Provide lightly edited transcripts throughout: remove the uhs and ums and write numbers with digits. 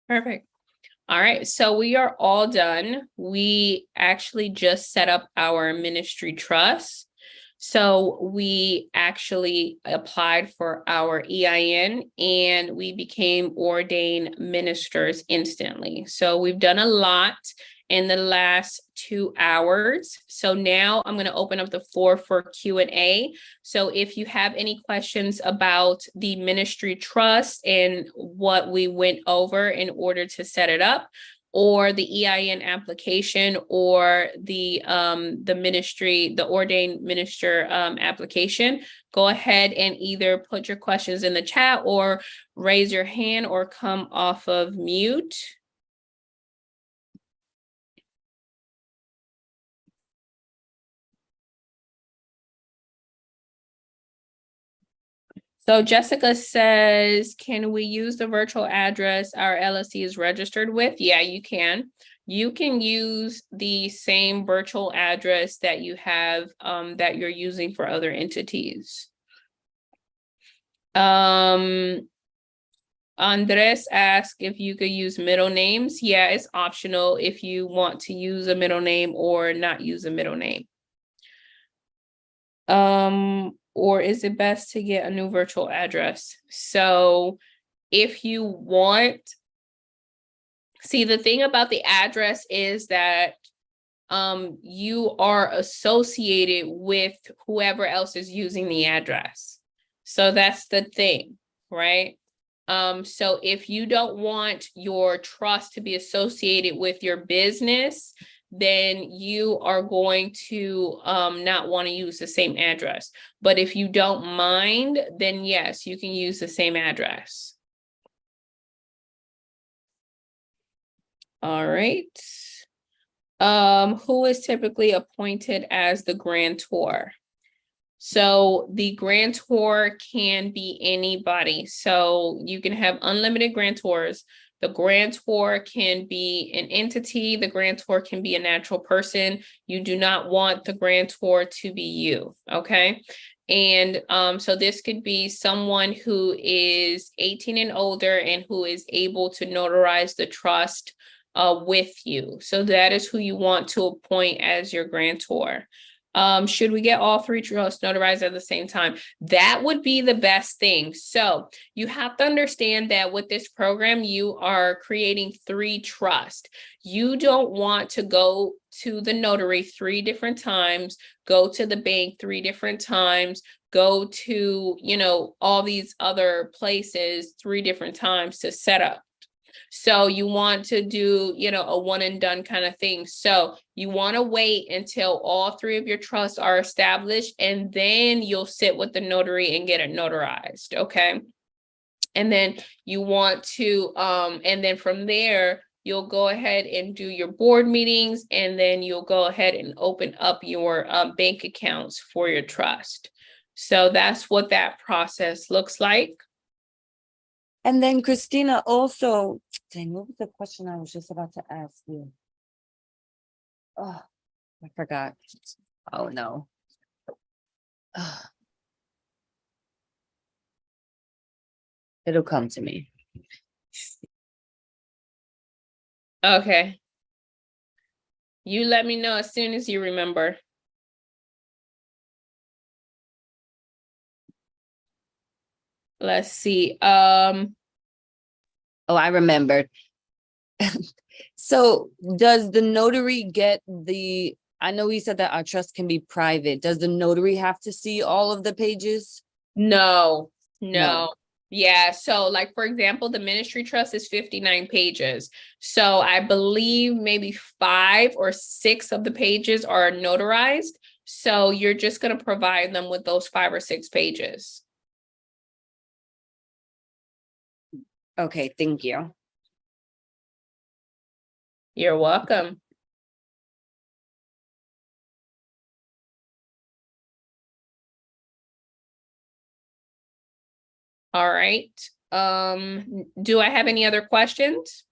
Perfect. All right, so we are all done. We actually just set up our ministry trust. So we actually applied for our EIN and we became ordained ministers instantly. So we've done a lot in the last 2 hours. So now I'm going to open up the floor for Q&A. So if you have any questions about the ministry trust and what we went over in order to set it up, or the EIN application, or the ministry, the ordained minister application, go ahead and either put your questions in the chat or raise your hand or come off of mute. So Jessica says, can we use the virtual address our LLC is registered with? Yeah, you can. You can use the same virtual address that you have that you're using for other entities. Andres asked if you could use middle names. Yeah, it's optional if you want to use a middle name or not use a middle name. Or is it best to get a new virtual address? So if you want, see, the thing about the address is that you are associated with whoever else is using the address. So that's the thing, right? So if you don't want your trust to be associated with your business, then you are going to not want to use the same address. But if you don't mind, then yes, you can use the same address. All right. Who is typically appointed as the grantor? So the grantor can be anybody. So you can have unlimited grantors. The grantor can be an entity. The grantor can be a natural person. You do not want the grantor to be you, okay? And so this could be someone who is 18 and older and who is able to notarize the trust with you. So that is who you want to appoint as your grantor. Should we get all 3 trusts notarized at the same time? That would be the best thing. So you have to understand that with this program, you are creating 3 trusts. You don't want to go to the notary 3 different times, go to the bank 3 different times, go to, you know, all these other places 3 different times to set up. So you want to do, you know, a one and done kind of thing. So you want to wait until all 3 of your trusts are established, and then you'll sit with the notary and get it notarized. Okay. And then you want to, and then from there, you'll go ahead and do your board meetings, and then you'll go ahead and open up your bank accounts for your trust. So that's what that process looks like. And then Christina also, dang, what was the question I was just about to ask you? Oh, I forgot. Oh no. It'll come to me. Okay. You let me know as soon as you remember. Let's see. Oh, I remembered. So does the notary get the, I know you said that our trust can be private. Does the notary have to see all of the pages? No. No. Yeah, so like, for example, the ministry trust is 59 pages. So I believe maybe 5 or 6 of the pages are notarized. So you're just going to provide them with those 5 or 6 pages. Okay, thank you. You're welcome. All right. Do I have any other questions?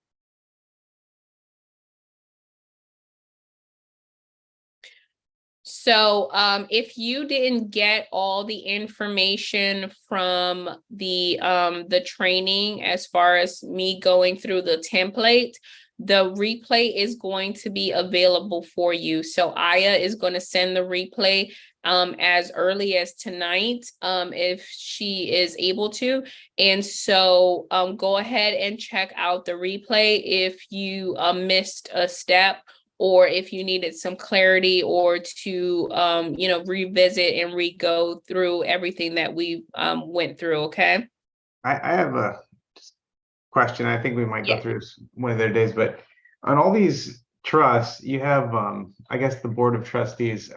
So if you didn't get all the information from the training, as far as me going through the template, the replay is going to be available for you. So Aya is going to send the replay as early as tonight, if she is able to. And so go ahead and check out the replay if you missed a step, or if you needed some clarity, or to revisit and re-go through everything that we went through. Okay. I have a question. I think we might go Yeah. through this one of their days, but on all these trusts, you have, I guess the board of trustees,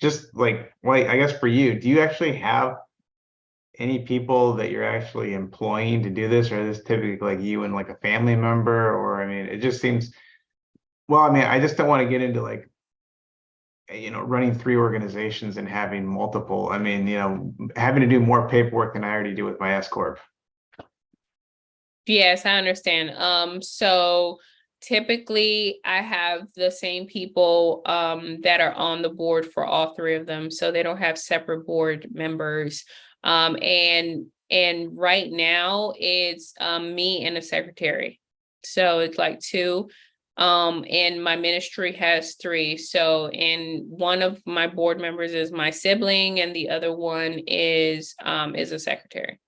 just like, well, I guess for you, do you actually have any people that you're actually employing to do this, or is this typically like you and like a family member? Or, I mean, it just seems, well, I mean, I just don't want to get into like, running 3 organizations and having multiple, I mean, having to do more paperwork than I already do with my S corp. Yes, I understand. So typically I have the same people that are on the board for all 3 of them. So they don't have separate board members. And right now it's me and a secretary. So it's like 2. And my ministry has 3. So, and one of my board members is my sibling, and the other one is a secretary.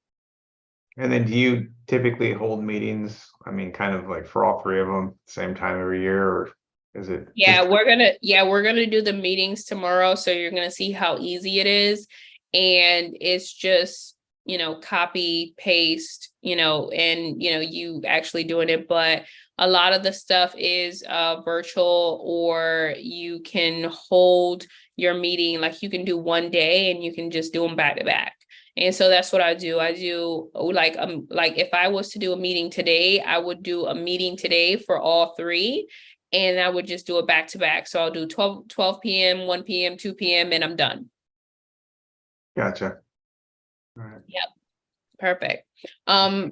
And then do you typically hold meetings? I mean, kind of like for all 3 of them, same time every year, or is it? Yeah, we're gonna do the meetings tomorrow. So you're gonna see how easy it is. And it's just, copy, paste, and you actually doing it. But a lot of the stuff is virtual, or you can hold your meeting, like you can do one day and you can just do them back to back. And so that's what I do. I do like if I was to do a meeting today, I would do a meeting today for all 3, and I would just do it back to back. So I'll do 12 p.m., 1 p.m., 2 p.m., and I'm done. Gotcha. All right. Yep. Perfect.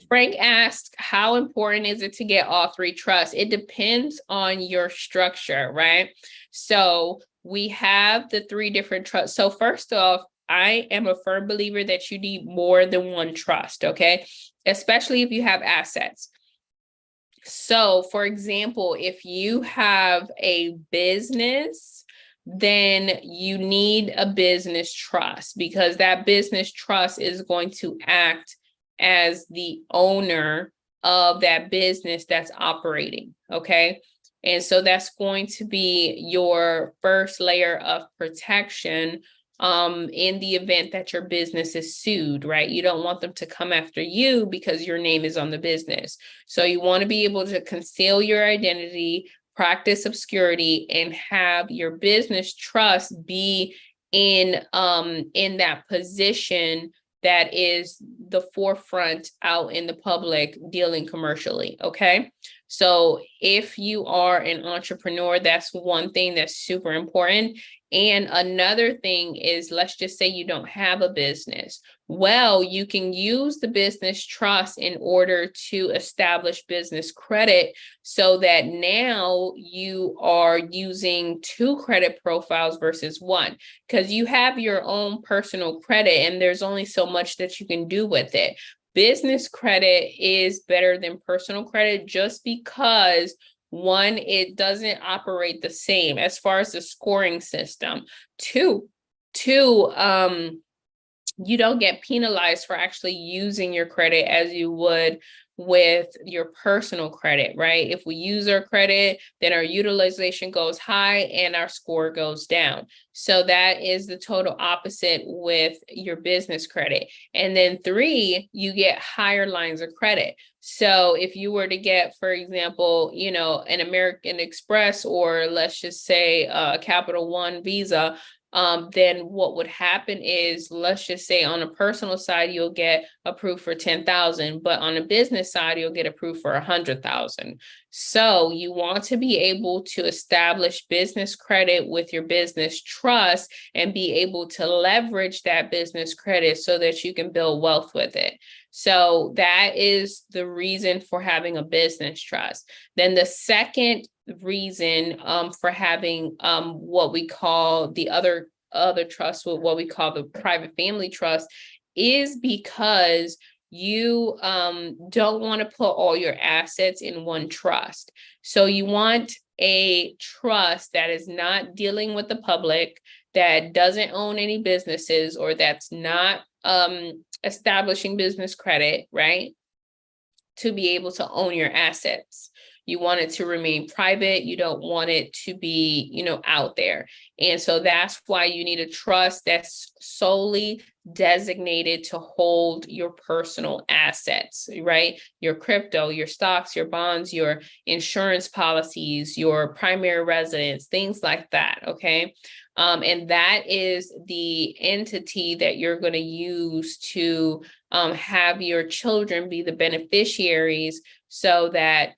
Frank asked, how important is it to get all 3 trusts? It depends on your structure, right? So we have the 3 different trusts. So first off, I am a firm believer that you need more than one trust, okay? Especially if you have assets. So for example, if you have a business, then you need a business trust, because that business trust is going to act as the owner of that business that's operating, okay? And so that's going to be your first layer of protection in the event that your business is sued, right? You don't want them to come after you because your name is on the business. So you want to be able to conceal your identity, practice obscurity, and have your business trust be in that position that is the forefront out in the public dealing commercially, okay? So if you are an entrepreneur, that's one thing that's super important. And another thing is, let's just say you don't have a business. Well, you can use the business trust in order to establish business credit, so that now you are using 2 credit profiles versus 1, because you have your own personal credit and there's only so much that you can do with it. Business credit is better than personal credit, just because 1, it doesn't operate the same as far as the scoring system. 2, you don't get penalized for actually using your credit as you would with your personal credit, right? If we use our credit, then our utilization goes high and our score goes down. So that is the total opposite with your business credit. And then 3, you get higher lines of credit. So if you were to get, for example, an American Express, or let's just say a Capital One Visa, then what would happen is, let's just say on a personal side, you'll get approved for 10,000, but on a business side, you'll get approved for 100,000. So you want to be able to establish business credit with your business trust and be able to leverage that business credit so that you can build wealth with it. So that is the reason for having a business trust. Then the second reason for having what we call the other trust, what we call the private family trust, is because you don't want to put all your assets in one trust. So you want a trust that is not dealing with the public, that doesn't own any businesses, or that's not establishing business credit, right? To be able to own your assets. You want it to remain private. You don't want it to be, you know, out there. And so that's why you need a trust that's solely designated to hold your personal assets, right? Your crypto, your stocks, your bonds, your insurance policies, your primary residence, things like that, okay? And that is the entity that you're going to use to have your children be the beneficiaries, so that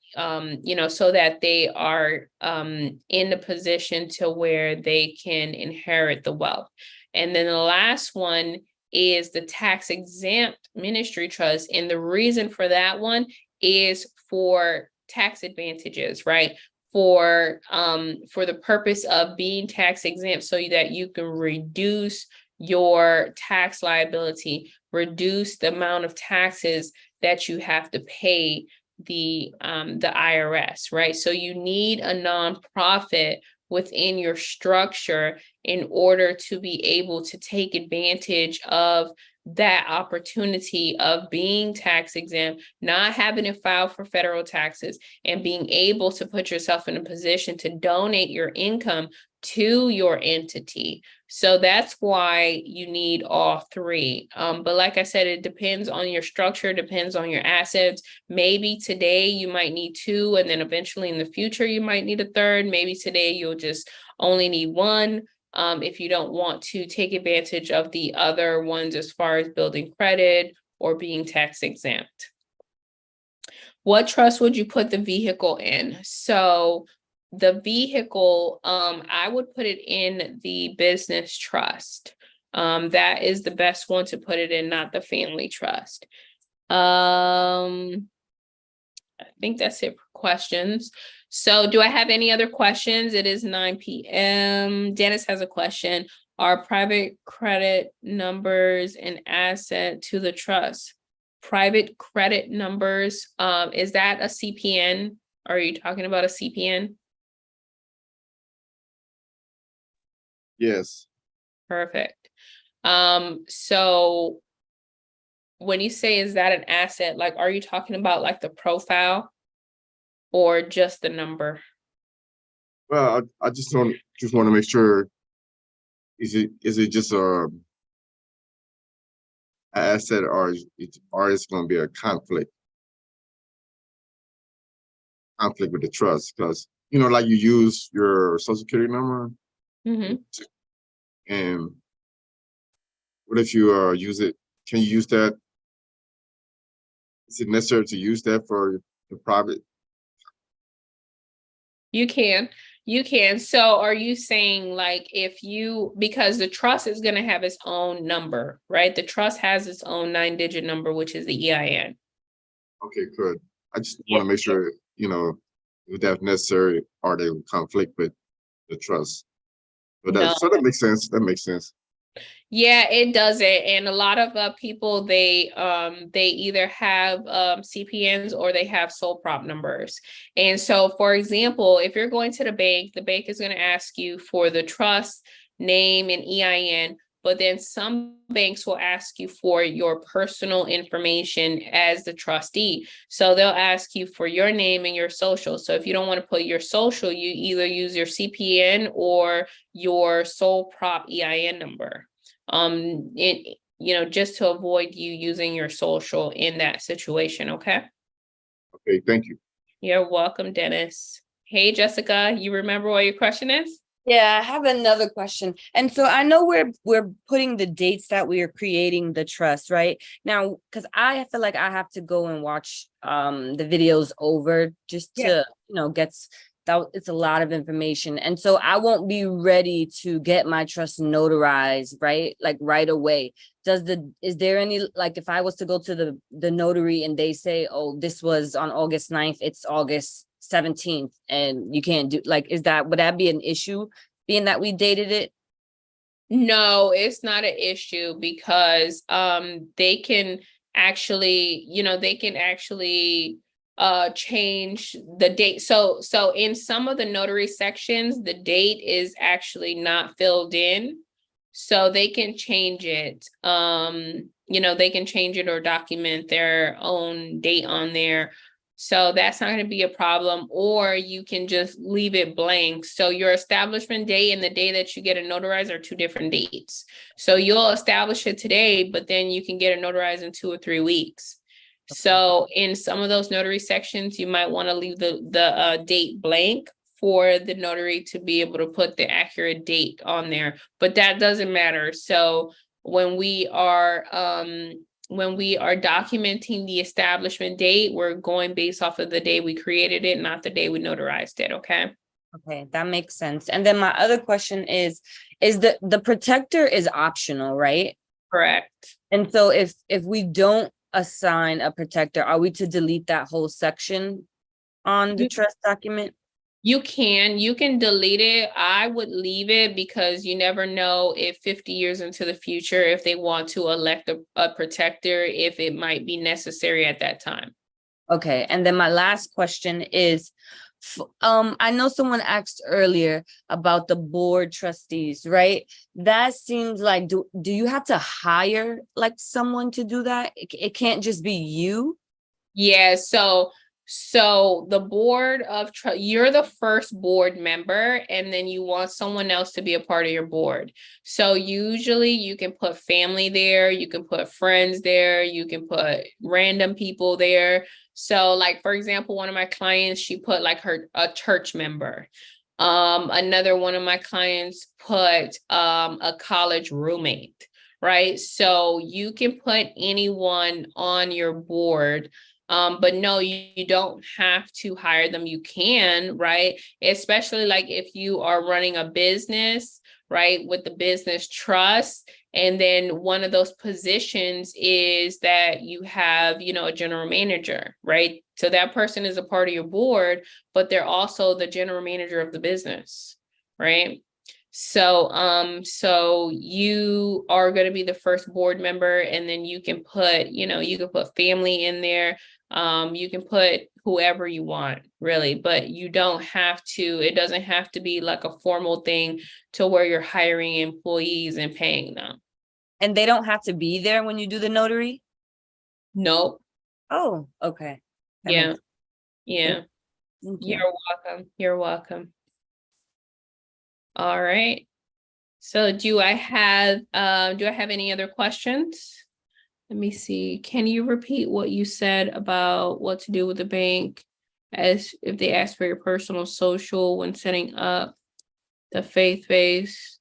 you know, so that they are in the position to where they can inherit the wealth. And then the last one is the tax exempt ministry trust, and the reason for that one is for tax advantages, right? For the purpose of being tax exempt, so that you can reduce your tax liability, reduce the amount of taxes that you have to pay the IRS, right? So you need a nonprofit within your structure in order to be able to take advantage of that opportunity of being tax exempt, not having to file for federal taxes, and being able to put yourself in a position to donate your income to your entity. So that's why you need all three. But like I said, it depends on your structure, depends on your assets. Maybe today you might need two, and then eventually in the future you might need a third. Maybe today you'll just only need one. If you don't want to take advantage of the other ones as far as building credit or being tax exempt. What trust would you put the vehicle in? So the vehicle, I would put it in the business trust. That is the best one to put it in, not the family trust. I think that's it for questions. So do I have any other questions? It is 9 p.m. Dennis has a question. Are private credit numbers an asset to the trust? Private credit numbers, is that a CPN? Are you talking about a CPN? Yes. Perfect. So when you say, is that an asset, like, are you talking about like the profile or just the number? Well, I just want to make sure, is it just a asset, or it's going to be a conflict with the trust? Because, you know, like, you use your social security number, Mhm. and what if you use it? Can you use that? Is it necessary to use that for the private? You can. So are you saying, like, if you, because the trust is going to have its own number, right? The trust has its own 9-digit number, which is the EIN. Okay, good. I just want to make sure, you know, if that's necessary, or they will conflict with the trust. But No. so that makes sense. That makes sense. Yeah, it does it. And a lot of people, they either have CPNs or they have sole prop numbers. And so, for example, if you're going to the bank is going to ask you for the trust name and EIN, but then some banks will ask you for your personal information as the trustee. So they'll ask you for your name and your social. So if you don't want to put your social, you either use your CPN or your sole prop EIN number. You know, just to avoid you using your social in that situation. Okay. Okay, thank you. You're welcome, Dennis. Hey, Jessica, you remember what your question is? Yeah, I have another question. And so I know we're putting the dates that we are creating the trust, right? Now, because I feel like I have to go and watch the videos over just to, you know, it's a lot of information. And so I won't be ready to get my trust notarized, right? Like right away. Is there any, like, if I was to go to the notary and they say, oh, this was on August 9th, it's August 17th, and you can't do, like, would that be an issue, being that we dated it? No, it's not an issue because they can actually, change the date. So in some of the notary sections, the date is actually not filled in. So they can change it. They can change it or document their own date on there. So that's not going to be a problem, or you can just leave it blank. So your establishment date and the day that you get it notarized are two different dates. So you'll establish it today, but then you can get it notarized in 2 or 3 weeks. So in some of those notary sections, you might want to leave the date blank for the notary to be able to put the accurate date on there, but that doesn't matter. So when we are documenting the establishment date, we're going based off of the day we created it, not the day we notarized it, okay? Okay, that makes sense. And then my other question is the protector is optional, right? Correct. And so if we don't assign a protector, are we to delete that whole section on the trust document? You can delete it. I would leave it because you never know if 50 years into the future, if they want to elect a protector, if it might be necessary at that time. Okay, and then my last question is, I know someone asked earlier about the board trustees, right? That seems like, do you have to hire like someone to do that? It can't just be you? Yeah, so the board of you're the first board member, and then you want someone else to be a part of your board. So usually you can put family there, you can put friends there, you can put random people there. So like, for example, one of my clients, she put like a church member. Another one of my clients put a college roommate, right? So you can put anyone on your board. But no, you don't have to hire them. You can, right? Especially like if you are running a business, right, with the business trust. And then one of those positions is that you have, a general manager, right? So that person is a part of your board, but they're also the general manager of the business, right? So you are going to be the first board member, and then you can put, you can put family in there. You can put whoever you want, really, but you don't have to, it doesn't have to be like a formal thing to where you're hiring employees and paying them. And they don't have to be there when you do the notary? Nope. Oh, okay. Yeah. Yeah. Thank you. You're welcome. You're welcome. All right. So do I have any other questions? Let me see. Can you repeat what you said about what to do with the bank as if they ask for your personal social when setting up the faith-based?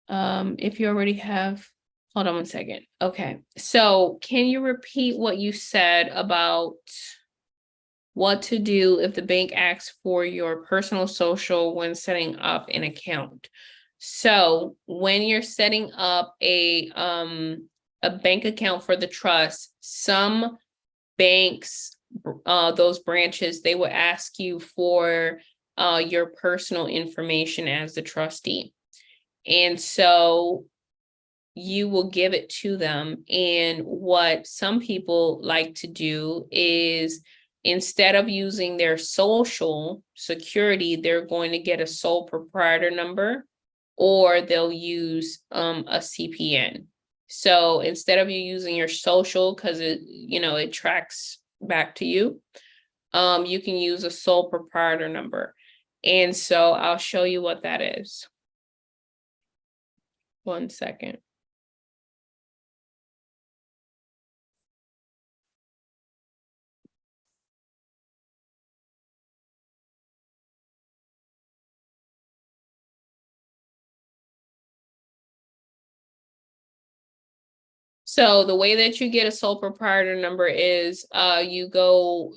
If you already have, hold on one second. Okay. So can you repeat what you said about what to do if the bank asks for your personal social when setting up an account? So when you're setting up a bank account for the trust, some banks, those branches, they will ask you for your personal information as the trustee. And so you will give it to them. And what some people like to do is, instead of using their social security, they're going to get a sole proprietor number, or they'll use a CPN. So instead of you using your social, because it tracks back to you, you can use a sole proprietor number. And so I'll show you what that is. 1 second. So the way that you get a sole proprietor number is you go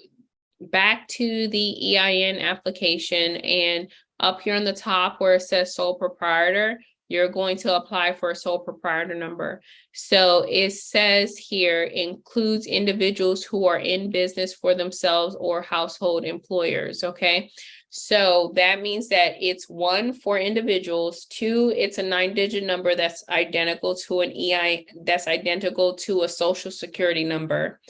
back to the EIN application, and up here on the top where it says sole proprietor, you're going to apply for a sole proprietor number. So it says here includes individuals who are in business for themselves or household employers, okay? So that means that it's 1 for individuals, 2, it's a 9-digit number that's identical to an EIN, that's identical to a social security number.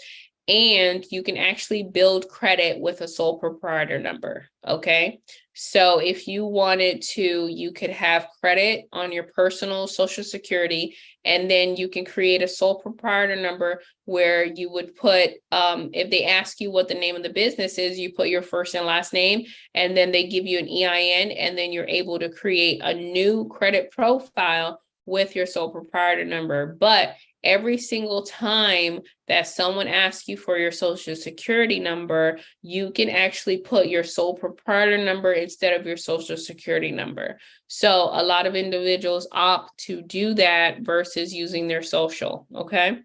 And you can actually build credit with a sole proprietor number, okay? So if you wanted to, you could have credit on your personal social security, and then you can create a sole proprietor number where you would put, if they ask you what the name of the business is, you put your first and last name, and then they give you an EIN, and then you're able to create a new credit profile with your sole proprietor number. But every single time that someone asks you for your social security number, you can actually put your sole proprietor number instead of your social security number. So a lot of individuals opt to do that versus using their social, okay?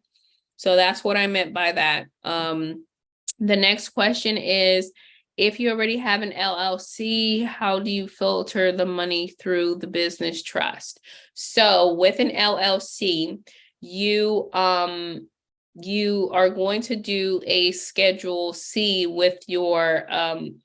So that's what I meant by that. The next question is, if you already have an LLC, how do you filter the money through the business trust? So with an LLC, you are going to do a Schedule C with your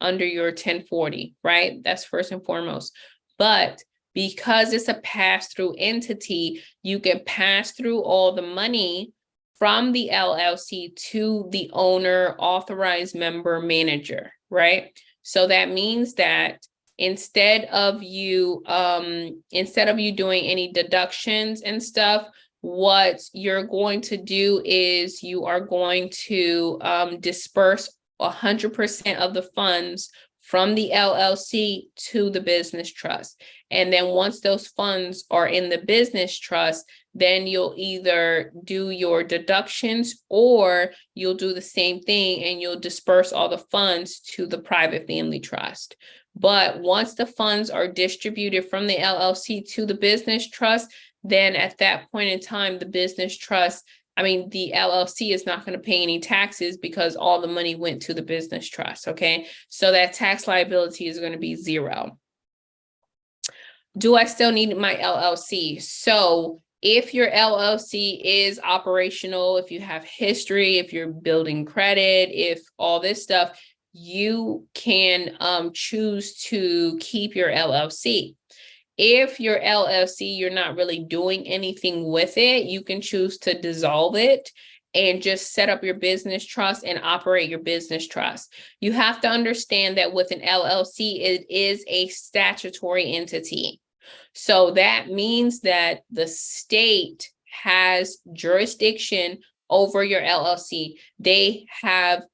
under your 1040, right? That's first and foremost. But because it's a pass-through entity, you can pass through all the money from the LLC to the owner, authorized member, manager, right? So that means that instead of you doing any deductions and stuff, what you're going to do is you are going to disperse 100% of the funds from the LLC to the business trust. And then once those funds are in the business trust, then you'll either do your deductions or you'll do the same thing and you'll disperse all the funds to the private family trust. But once the funds are distributed from the LLC to the business trust, then at that point in time, the business trust, the LLC is not going to pay any taxes because all the money went to the business trust, okay? So that tax liability is going to be 0. Do I still need my LLC? So if your LLC is operational, if you have history, if you're building credit, if all this stuff, you can choose to keep your LLC. If your LLC, you're not really doing anything with it, you can choose to dissolve it and just set up your business trust and operate your business trust. You have to understand that with an LLC, it is a statutory entity. So that means that the state has jurisdiction over your LLC. They have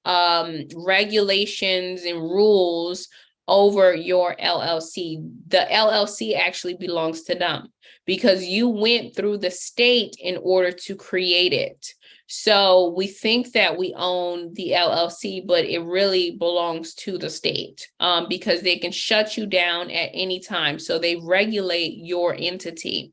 regulations and rules over your LLC. The LLC actually belongs to them because you went through the state in order to create it. So we think that we own the LLC, but it really belongs to the state because they can shut you down at any time. So they regulate your entity.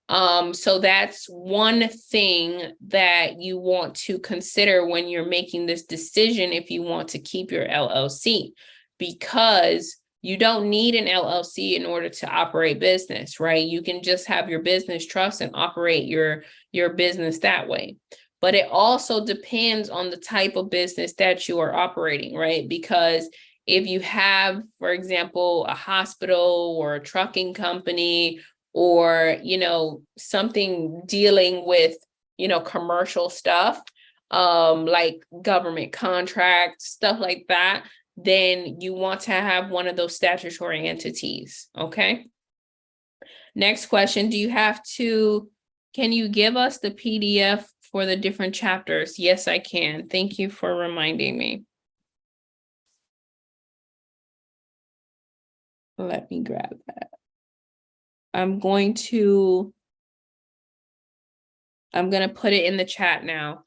So that's one thing that you want to consider when you're making this decision if you want to keep your LLC, because you don't need an LLC in order to operate business, right? You can just have your business trust and operate your business that way. But it also depends on the type of business that you are operating, right? Because if you have, for example, a hospital or a trucking company or, something dealing with, commercial stuff, like government contracts, stuff like that, then you want to have one of those statutory entities, okay? Next question, can you give us the PDF for the different chapters? Yes, I can. Thank you for reminding me. Let me grab that. I'm going to put it in the chat now.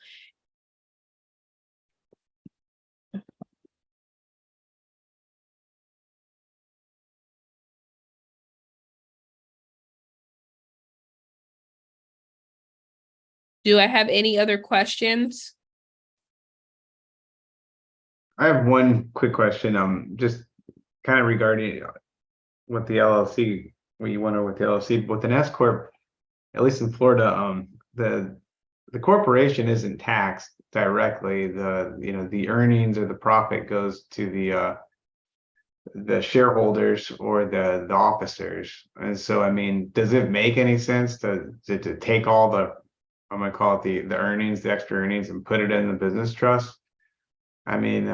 Do I have any other questions? I have one quick question, just kind of regarding what the LLC, what you went over with the LLC, with an S corp, at least in Florida, the corporation isn't taxed directly. The earnings or the profit goes to the shareholders or the officers. And so, I mean, does it make any sense to take all the, I'm gonna call it the earnings, the extra earnings, and put it in the business trust? I mean,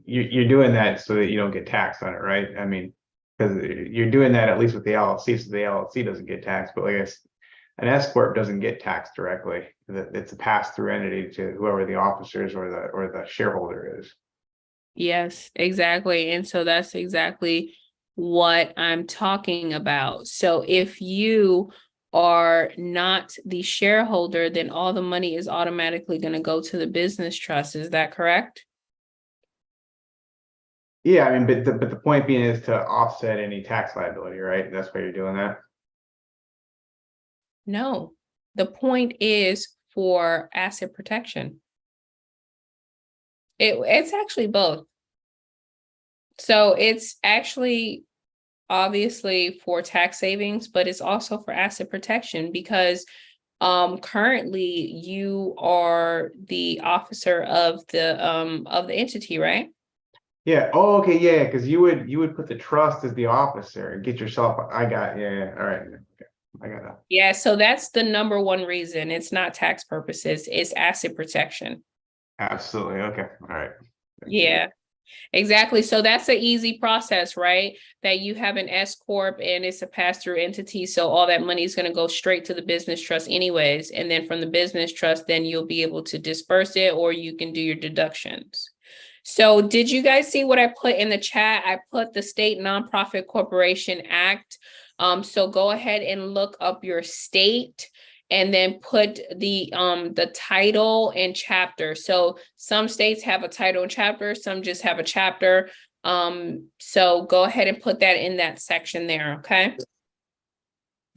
you're doing that so that you don't get taxed on it, right? I mean, because you're doing that at least with the LLC, so the LLC doesn't get taxed, but like an S corp doesn't get taxed directly. It's a pass-through entity to whoever the officers or the shareholder is. Yes, exactly. And so that's exactly what I'm talking about. So if you are not the shareholder, then all the money is automatically going to go to the business trust. Is that correct? Yeah, I mean, but the point being is to offset any tax liability, right? That's why you're doing that. No, the point is for asset protection. It's actually both. So it's actually obviously for tax savings, but it's also for asset protection because currently you are the officer of the entity, right? Yeah. Oh, okay. Yeah, because you would put the trust as the officer and get yourself. I got. Yeah. All right. Okay. I got that. Yeah, so that's the number one reason. It's not tax purposes, it's asset protection. Absolutely. Okay. All right. Thank you. Yeah. Exactly. So that's an easy process, right? That you have an S corp and it's a pass-through entity. So all that money is going to go straight to the business trust anyways. And then from the business trust, then you'll be able to disperse it or you can do your deductions. So did you guys see what I put in the chat? I put the State Nonprofit Corporation Act. So go ahead and look up your state and then put the title and chapter. So some states have a title and chapter, some just have a chapter. So go ahead and put that in that section there, okay?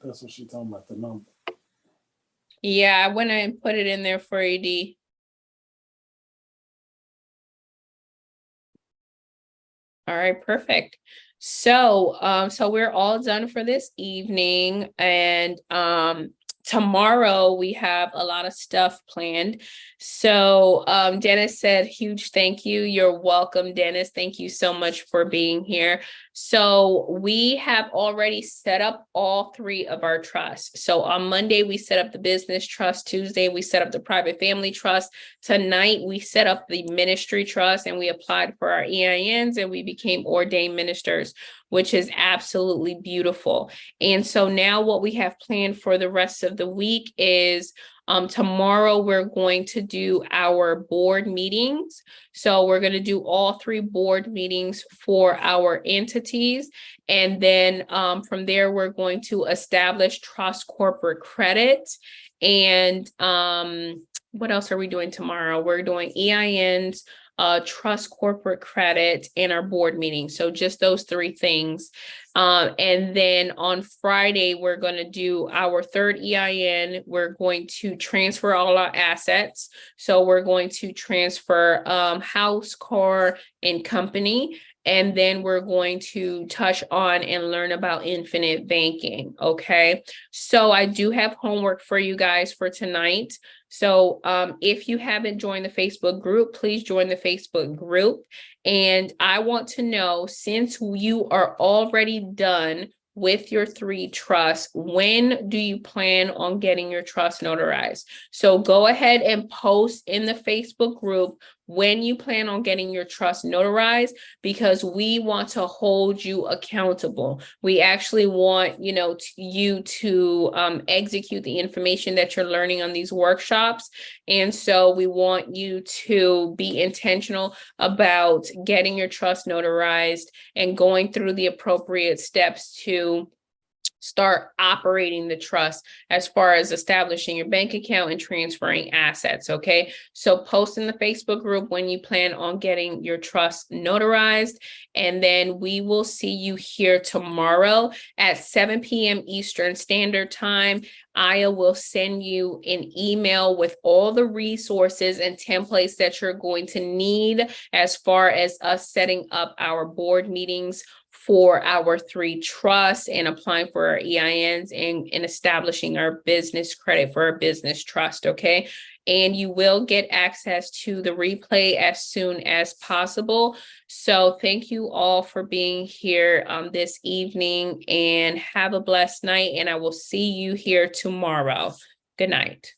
That's what she's talking about, the number. Yeah, I went and put it in there for you, D. All right, perfect. So, so we're all done for this evening, and tomorrow we have a lot of stuff planned. So, Dennis said, huge thank you. You're welcome, Dennis. Thank you so much for being here. So we have already set up all three of our trusts. So on Monday, we set up the business trust. Tuesday, we set up the private family trust. Tonight, we set up the ministry trust and we applied for our EINs and we became ordained ministers, which is absolutely beautiful. And so now what we have planned for the rest of the week is tomorrow we're going to do our board meetings. So we're going to do all three board meetings for our entities. And then from there, we're going to establish trust corporate credit. And what else are we doing tomorrow? We're doing EINs, trust corporate credit, and our board meeting. So just those three things. And then on Friday, we're going to do our third EIN. We're going to transfer all our assets. So we're going to transfer house, car, and company. And then we're going to touch on and learn about infinite banking. Okay. So I do have homework for you guys for tonight. So if you haven't joined the Facebook group, please join the Facebook group. And I want to know, since you are already done with your three trusts, when do you plan on getting your trust notarized? So go ahead and post in the Facebook group when you plan on getting your trust notarized, because we want to hold you accountable. We actually want, you to execute the information that you're learning on these workshops. And so we want you to be intentional about getting your trust notarized and going through the appropriate steps to start operating the trust as far as establishing your bank account and transferring assets, okay? So post in the Facebook group when you plan on getting your trust notarized, and then we will see you here tomorrow at 7 p.m. Eastern Standard Time. Aya will send you an email with all the resources and templates that you're going to need as far as us setting up our board meetings for our 3 trusts and applying for our EINs and establishing our business credit for our business trust, okay? And you will get access to the replay as soon as possible. So thank you all for being here this evening, and have a blessed night, and I will see you here tomorrow. Good night.